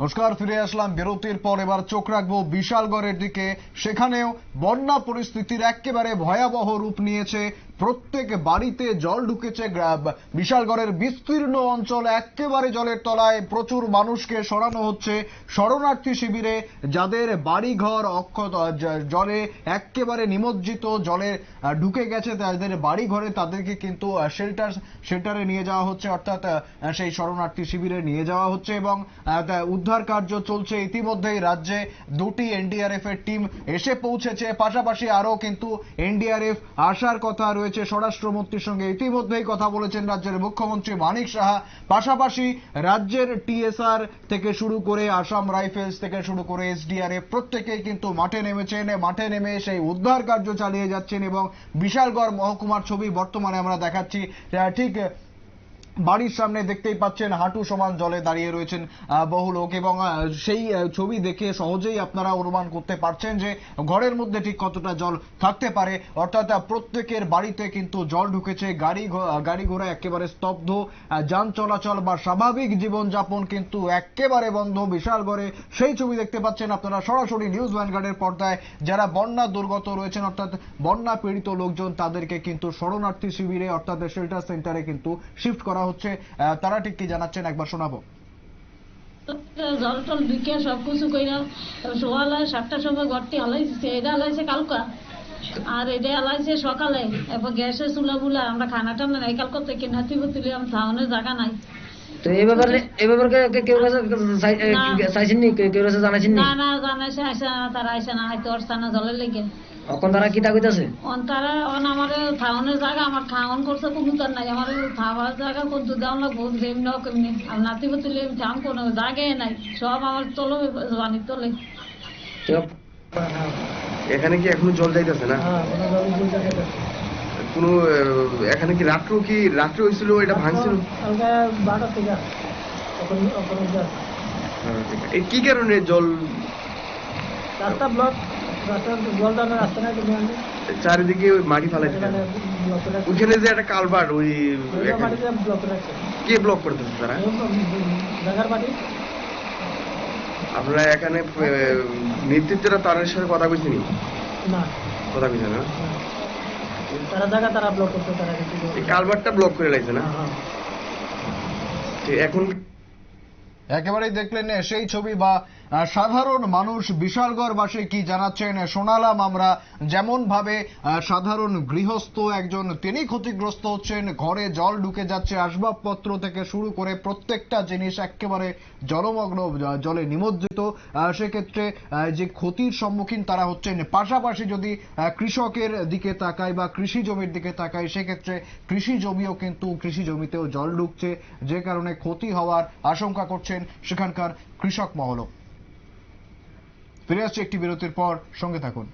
নমস্কার, ফিরে আসলাম বিরতির পর। এবার চোখ রাখবো বিশালগড়ের দিকে। সেখানেও বন্যা পরিস্থিতির একেবারে ভয়াবহ রূপ নিয়েছে। প্রত্যেক বাড়িতে জল ঢুকেছে। বিশালগড়ের বিস্তীর্ণ অঞ্চল একেবারে জলের তলায়। প্রচুর মানুষকে সরানো হচ্ছে শরণার্থী শিবিরে, যাদের বাড়িঘর জলে একেবারে নিমজ্জিত, জলে ঢুকে গেছে। তাদের বাড়ি ঘরে তাদেরকে কিন্তু শেল্টারে নিয়ে যাওয়া হচ্ছে, অর্থাৎ সেই শরণার্থী শিবিরে নিয়ে যাওয়া হচ্ছে এবং উদ্ধার কার্য চলছে। ইতিমধ্যেই রাজ্যে দুটি এনডিআরএফ এর টিম এসে পৌঁছেছে, পাশাপাশি আরো কিন্তু এনডিআরএফ আসার কথা রয়েছে। স্বরাষ্ট্রমন্ত্রীর সঙ্গে ইতিমধ্যেই কথা বলেছেন রাজ্যের মুখ্যমন্ত্রী মানিক সাহা। পাশাপাশি রাজ্যের টিএসআর থেকে শুরু করে আসাম রাইফেলস থেকে শুরু করে এসডিআরএফ প্রত্যেকেই কিন্তু মাঠে নেমেছেন। মাঠে নেমে সেই উদ্ধার কার্য চালিয়ে যাচ্ছেন এবং বিশালগড় মহকুমার ছবি বর্তমানে আমরা দেখাচ্ছি। ঠিক বাড়ির সামনে দেখতেই পাচ্ছেন হাঁটু সমান জলে দাঁড়িয়ে রয়েছেন বহু লোক এবং সেই ছবি দেখে সহজেই আপনারা অনুমান করতে পারছেন যে ঘরের মধ্যে ঠিক কতটা জল থাকতে পারে। অর্থাৎ প্রত্যেকের বাড়িতে কিন্তু জল ঢুকেছে। গাড়ি ঘোড়া একেবারে স্তব্ধ। যান চলাচল বা স্বাভাবিক জীবনযাপন কিন্তু একেবারে বন্ধ বিশালগড়ে। সেই ছবি দেখতে পাচ্ছেন আপনারা সরাসরি নিউজ ভ্যানগার্ডের পর্দায়। যারা বন্যা দুর্গত রয়েছেন, অর্থাৎ বন্যা পীড়িত লোকজন, তাদেরকে কিন্তু শরণার্থী শিবিরে অর্থাৎ শেল্টার সেন্টারে কিন্তু শিফট করা হচ্ছে। তারা ঠিক কি জানাচ্ছেন একবার শোনাবো। জল টল ঢুকে সবকিছু কইরা সকাল 7টার সময় ঘরটি হালাইছে, এটা হালাইছে কালকা আর এটা হালাইছে সকালে। এরপর গ্যাসের চুলা বুলা আমরা খানা টানা নাই কালকা থেকে নাতি তুলি আমি থাউনের জায়গা নাই। তো এই ব্যাপারে কেউ চাইছেননি, কেউ জানাইছেন না না জানাইছে আইসা না, তারা আইসা না, হয়তো ওর সানা জলের লেগে এখন তারা কি দাবিতেছে? তারা আমার থাউনের জায়গা আমার খাওয়ান করছে কবুতর নাই, আমার খাওয়ার জায়গা কোন দাম লাগবো যেমনি হোক এমনি। আমি নাতি তুলি আমি থাম কোনো জায়গায় নাই, সব আমার তোলে বানির তোলে। এখানে কি এখনো জল যাইতেছে না? কোনো এখানে কি রাত্রে হয়েছিল, এটা ভাঙছিল? এই কি কারণে জল? রাস্তা ব্লক, চারিদিকে ওই মাটি ফালাইছে। ওইখানে যে একটা কালভার্ট, ওই কে ব্লক করতেছে? তারা আপনারা এখানে নেতৃত্বরা তাদের সাথে কথা বলছেনি? কথা বলছে না, তারা ব্লক করছে, এই কালভার্টটা ব্লক করে লাগছে না। এখন একেবারেই দেখলেন সেই ছবি বা সাধারণ মানুষ বিশালগড়বাসী কি জানাচ্ছেন শোনালাম আমরা। যেমন ভাবে সাধারণ গৃহস্থ একজন, তিনি ক্ষতিগ্রস্ত হচ্ছেন। ঘরে জল ঢুকে যাচ্ছে, আসবাবপত্র থেকে শুরু করে প্রত্যেকটা জিনিস একেবারে জলমগ্ন, জলে নিমজ্জিত। সেক্ষেত্রে যে ক্ষতির সম্মুখীন তারা হচ্ছেন। পাশাপাশি যদি কৃষকের দিকে তাকাই বা কৃষি জমির দিকে তাকাই, সেক্ষেত্রে কৃষি জমিতেও জল ঢুকছে, যে কারণে ক্ষতি হওয়ার আশঙ্কা করছেন সেখানকার কৃষক মহল। ফিরে আসছে একটি বিরতির পর, সঙ্গে থাকুন।